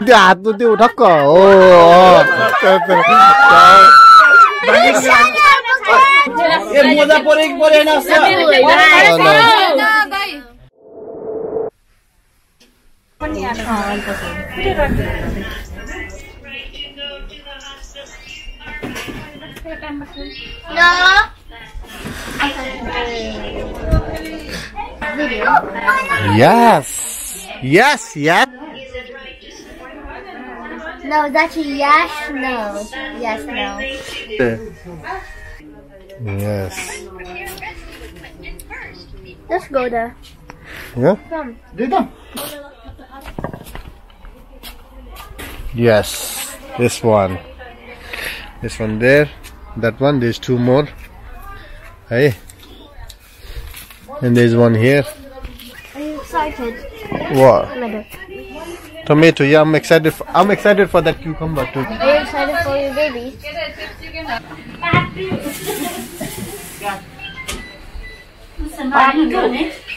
त्यो हात त्यो ठक्क हो ए मोजा परेन Yes. No, it's actually yes, no. Yes, no. Yes. Let's go there. Yeah? Come. Yes. This one there. That one. There's two more. Hey. And there's one here. Are you excited? What? Tomato. Tomato. Yeah, I'm excited. I'm excited for that cucumber too. Are you excited for your baby?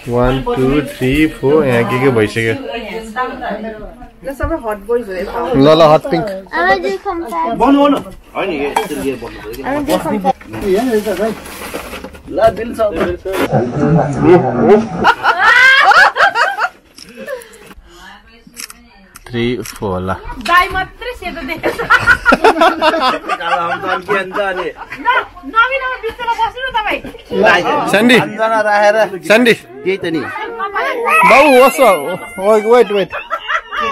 One, two, three, four. Yeah, के भइसक्यो. ल hot pink. I'm gonna do confetti. I'm gonna do confetti. La bill sa 3, 4 la. Dai matre seto देखेछ काला हम त के अन्त अनि नवीन बिचमा बस्नु तपाई Sandy. अन्जना राखेर Sandy. यही त नि Bau, what's up? Wait. I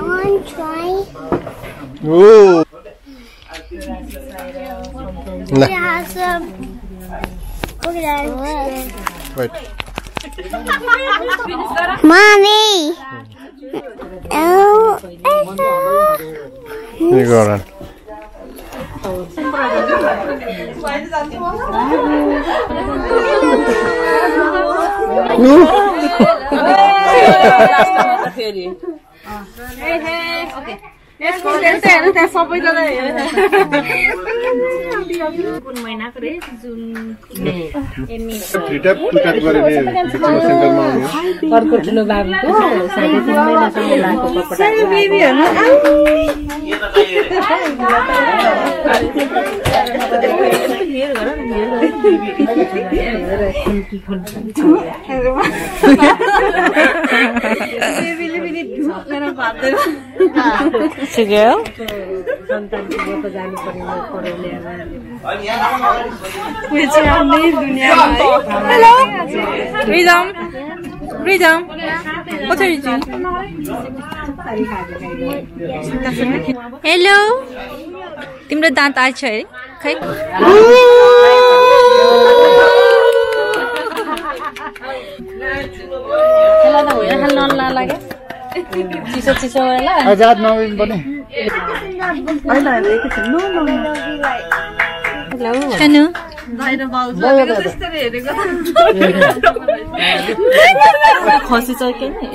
want to try. Ooh. It has some. Look at that. Wait. Mommy. Oh. You go run. Okay. Let's go there सबैजना कुन महिनाको रे जुन एमी Two tap गरेर बिचमा सेन्टरमा आउने हो अर्को ठुलो बाबुको 3.5 महिनासम्म लागेको कपडा सानो baby To go? Hello? Freedom. What are you doing? Hello? तिम्रो दाँत आछ है खै हेला त होइन खान नलागे चिसो होला आजाद नवीन पनि हैन एकछिन नो सानो बाहिर बाउजू त्यसरी हेरेको खसी छ के नि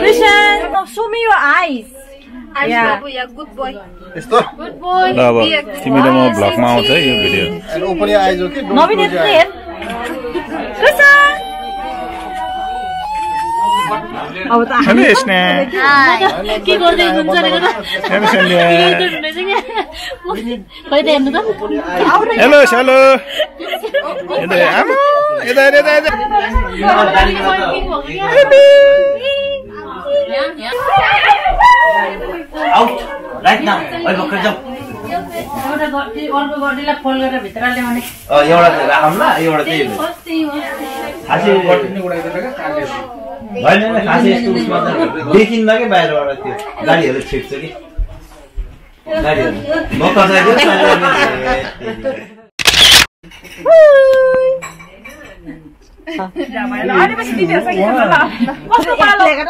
Rishan, show me your eyes. Yeah, good boy. यस्तो Good boy. ल अब तिमीले म भ्लगमा आउँछ है यो भिडियो अनि ओपन your eyes okay नवीन यति हेर Rishan. अब त हामी यसने के गर्दै हुनुहुन्छ रे गरा हामी सन्डे खै त हेर्नु त हेलो हेलो यता आमा यता आउट राइट नाउ अहिले भर्खर जाऊ एउटा गड्डी अर्को गड्डीलाई फोल्ड गरेर भित्र ल्याउने एउटा राखौँ ल एउटा चाहिँ खासै गड्डी उडाइदिन्छ के काले हैन खासै यस्तो उसमा त देखिन्न के बाहिरबाट त्यो गाडीहरु छिट्छ कि गाडीहरु मोटर साइकल अनि पछि दिदी सँग ल कस्तो पालो हेलो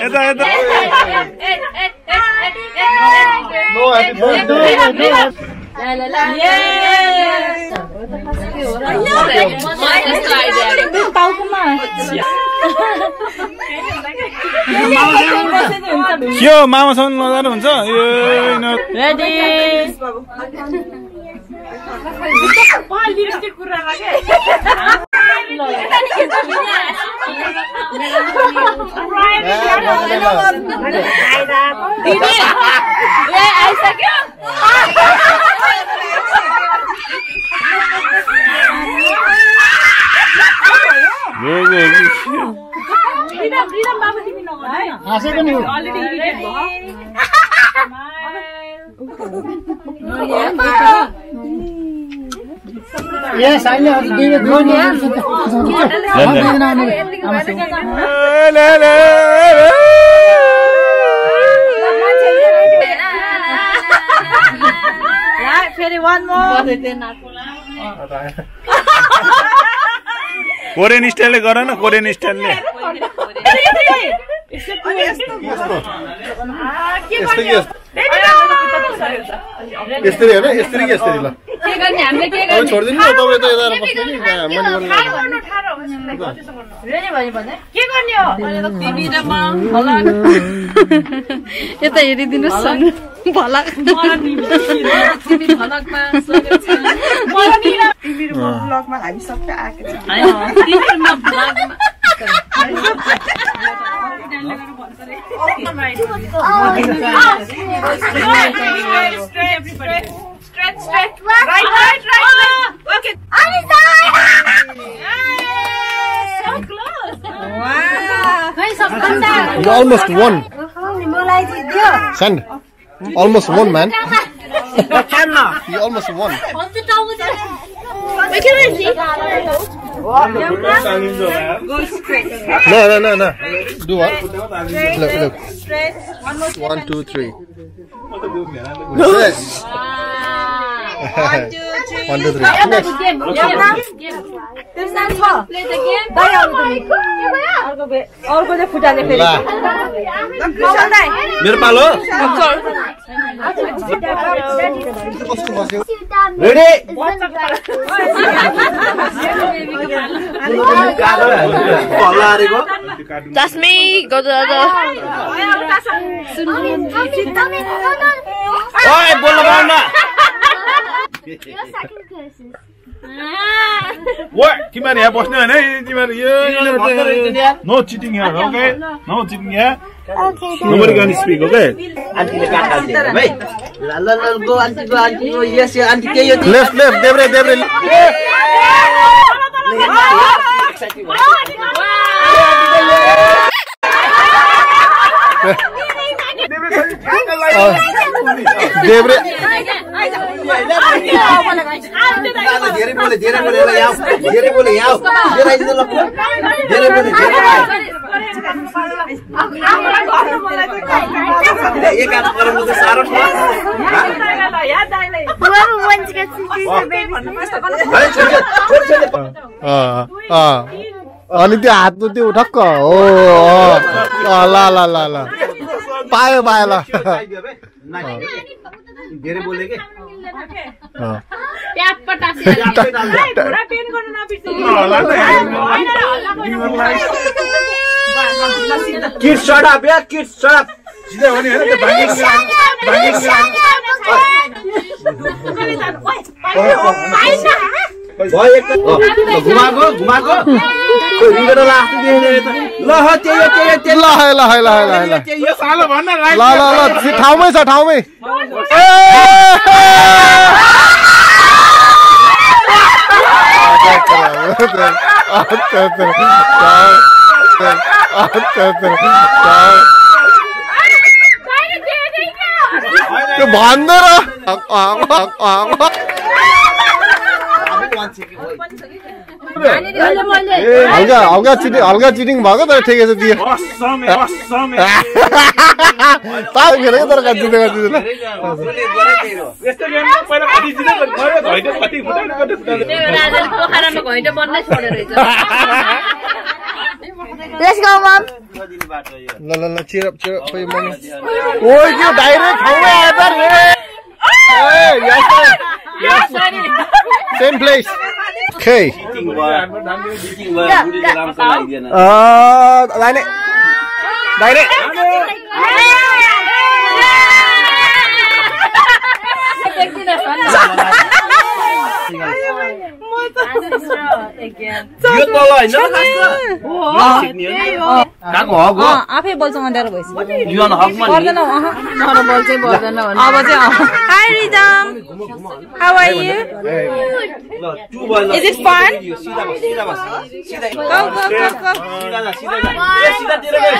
यता No happy birthday La yes I know that यो मामासँग नजानु हुन्छ ready Yes, I know. one more. Korean स्टाइलले गर न कोरियन स्टाइलले यस्तरी हैन यस्तरी के यस्तरी ल के गर्ने हामीले के गर्ने छोड्दिनु न तपाईं त यता बस्नु नि मैले गर्नु रेडी भयो भने के गर्ने हो तिमी र म भला यता हेरिदिनुस् न भला तिमी भलाकमा स्वागत छ तिमी र म ब्लगमा हामी सबै आएको छ तिमी र म ब्लगमा Stretch. Right. Okay. So close. Wow. You almost won. Send. Almost won, man. You almost won. We can see. Go straight. No. Do what? Look. Stretch. 1, 2, 3. Yes. 1, 2, 3. 1, 2, 3. Next. Play the game. अर्कोले फुटाले फेरि मेरो पालो ready That's me. Go to the ओए बोल्नु भएन Your second curses. वो तिमीहरु यहाँ बस्ने हैन तिमीहरु यो no cheating here okay no cheating here Okay. Nobody can speak okay आन्टीले काट हाल्दियो भाइ ल गो आन्टी गो यस यो आन्टी के यो Left, देब्रे देब्रे धेरै बोले यहाँ एक काम गरौँ त सारो छ Whoever wins gets to choose the baby. अनि त्यो हातमा त्यो ठक्क हो ल पायो ल धेरै बोले के प्याट पटासी किड्स शट अप या किड्स शट अप सिधै हो नि हैन त्यो घुमाको रिगेर लास्टै देख्ने ल यो सालो भन्न ल ठाउँमै छ त्यो भन्दैन हल्का चिटिङ भएको तर ठिकै छ दियो तर Let's go, Mom. ल cheer up for your mommy. ओए त्यो डाइरेक्ट ठाउँमै आयो त Same place. Okay. डाइरेक्ट यो तल हैन काको हक हो आफै बोल्छ अँध्यारो भइसक्यो यो हकमा पर्दैन नर बोल्छै पर्दैन अब चाहिँ hi Ridham how are you is it fun सीधा बस सीधा बस सीधा गो गो गो गो सीधा जा सीधा जा ए सीधा तिर गए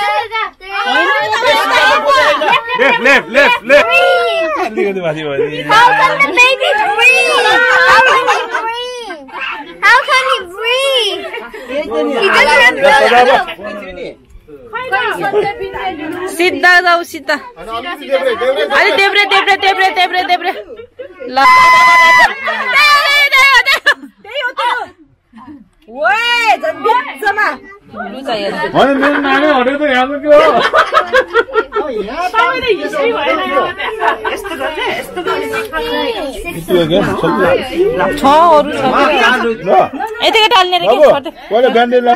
लेफ्ट लिगो बाजी बाजी How can the baby breathe? How can he breathe? He doesn't have breath. सिधा जाऊ सिधा अलि देब्रे देब्रे देब्रे देब्रे देब्रे ल ओए जब बिचमा लु चाहिँ होइन मेरो नानी हटेको त यहाँ के हो तपाईँले हिस्ट्री भएन यस्तो गर्ने यस्तो गर्ने छ अरु छ यतिकै टाल्ने रे के छोड्दे पहिला ब्यान्डेज ला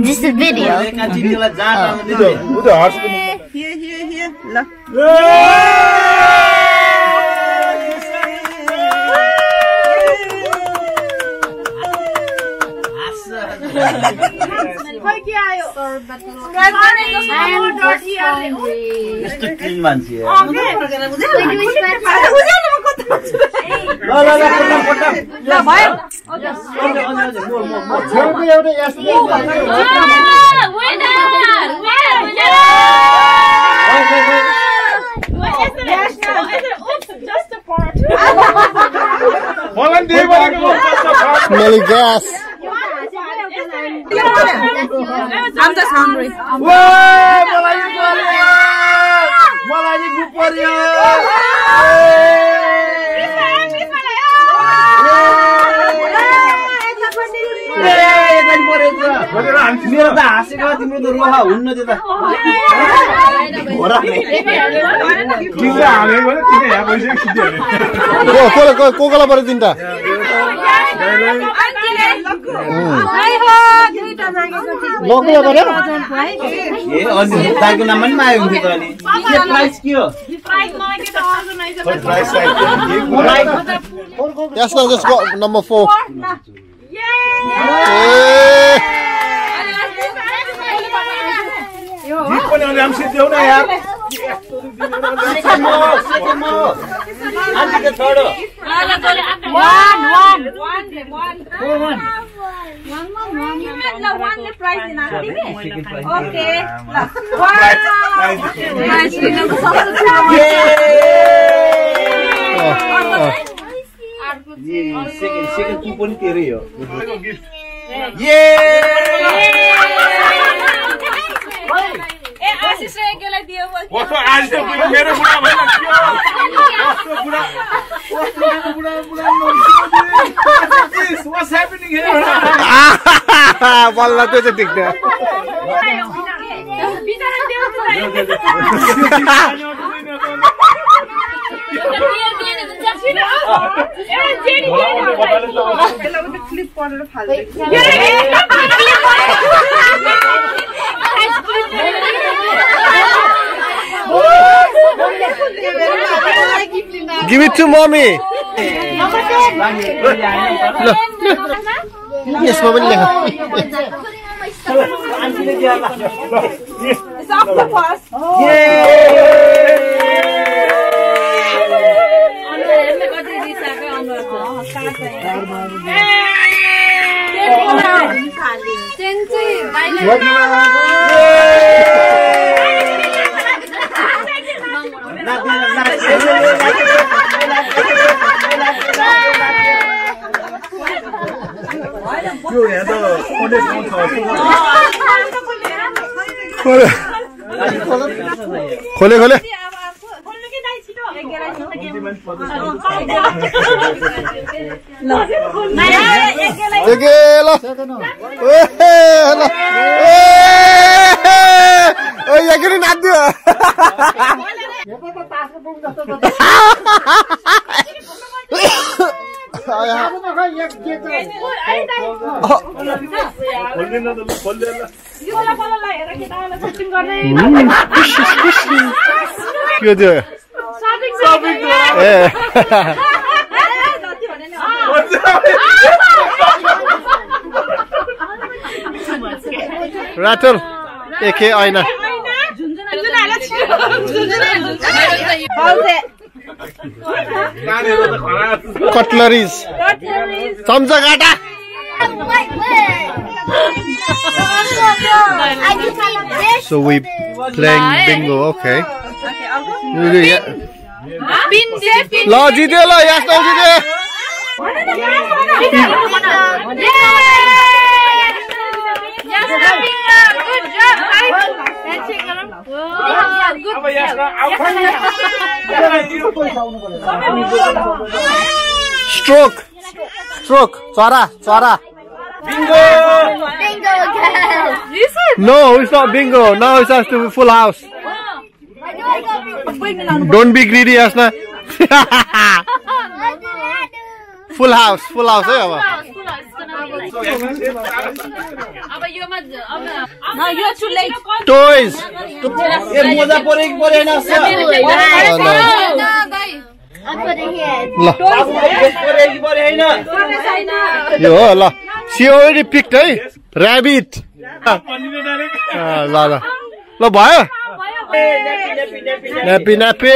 This is video. काचिला जा उ त हर्स here ल खै के आयो यस्तो क्लीन मान्छे Wait, do we scratch? ल पट्टा ल भयो छेउको एउटा यस्तो मलाई दिए भनेको Smelly gas. I'm just hungry. मलाई नि पर्यो मलाई नि गुप पर्यो मेरो त हाँसेको तिम्रो त रोहा हुन्न त्यो त कोकोला पऱ्यो तिनटा लोकला पऱ्यो ए अनि दाइको नाममा नि माया हुन्थ्यो त अनि के प्राइस के हो त्यसमा जसको नम्बर 4 गीत पनि अलि हामी सिद्ध्याउ न यार सेकेन्ड तु पनि तेरै हो ए आशिष रे केलाई दियो कस्तो आज त मेरो बुढा भएन कस्तो बुढा What's happening here? बल्ल त्यो चाहिँ टिक्दैन क्लिप परेर फाल्दै Give it to mommy. Yes, mommy. It's octopus. खोले खोले के त्यो ए राटल एके ऐना कटलरीज चम्चा काटा So we playing bingo, okay. ल जित्यो ल यस्तो जित्यो स्ट्रोक स्ट्रोक चरा चरा Bingo! No, it's not bingo. Now it's has to be full house. Don't be greedy, Asna. Full house, hey, Aba. No, you're too late. Toys. I'm putting here. Yo, Allah. She already picked, hey? Rabbit. La. Lo, bhaya? Nappy, nappy.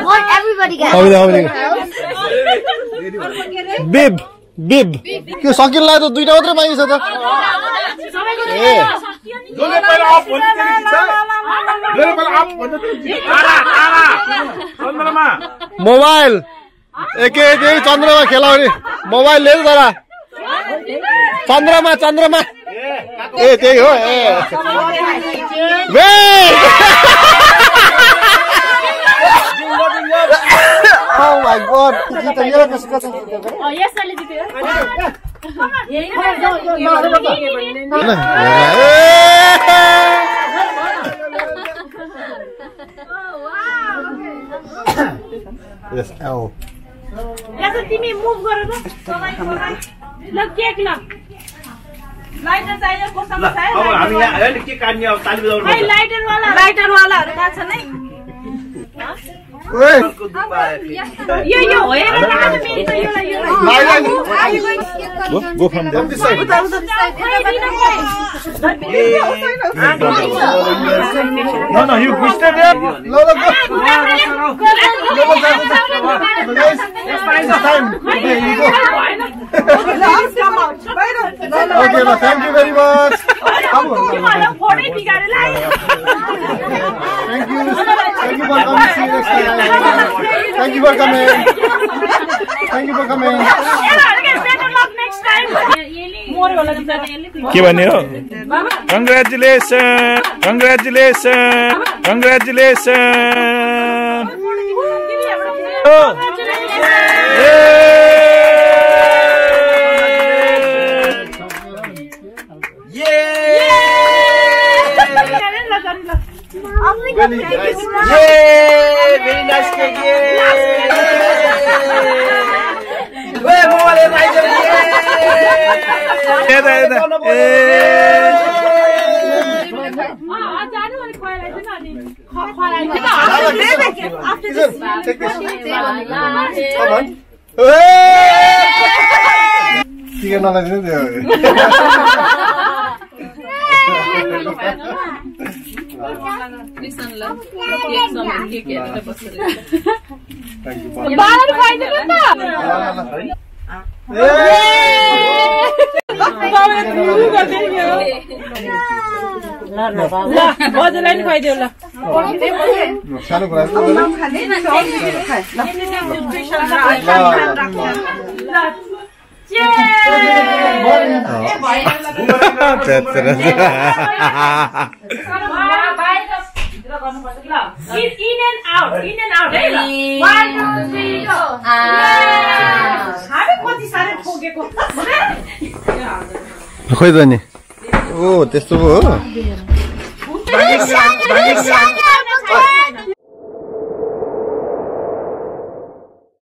What everybody got? Bib. Bib. Ke sakil la to duita matre magi cha ta. Mobile एके त्यही चन्द्रमा खेलाउने mobile ले जरा चन्द्रमा चन्द्रमा ए त्यही हो ए वे Oh my god जित्यो यो कसको छ यसले जित्यो Yes, L. यार तिमी मुभ गर न सलाई सलाई ल केक ल लाइटर चाहियो कोसँग चाहियो अब हामी यहाँ हैन के काट्ने अब ताली बजाउनु है लाइटर वालाहरु का छ नै ओए यो होइन कहाँ छ मेरी त यो Go from there. This side. No, you pushed it there. No, go. Guys, it's time. Okay, you go. Okay, thank you very much. Thank you. Thank you for coming. See you next time. Thank you for coming. Thank you for coming. के भन्ने हो Congratulations. Very nice cake. बजारलाई नि खुवाइदियो ल सानो कुरा In and out. Hey, 1, 2, 3, go. हामी कति सारे ठोकेको खोइ त नि ओ त्यस्तो हो Shut up, okay?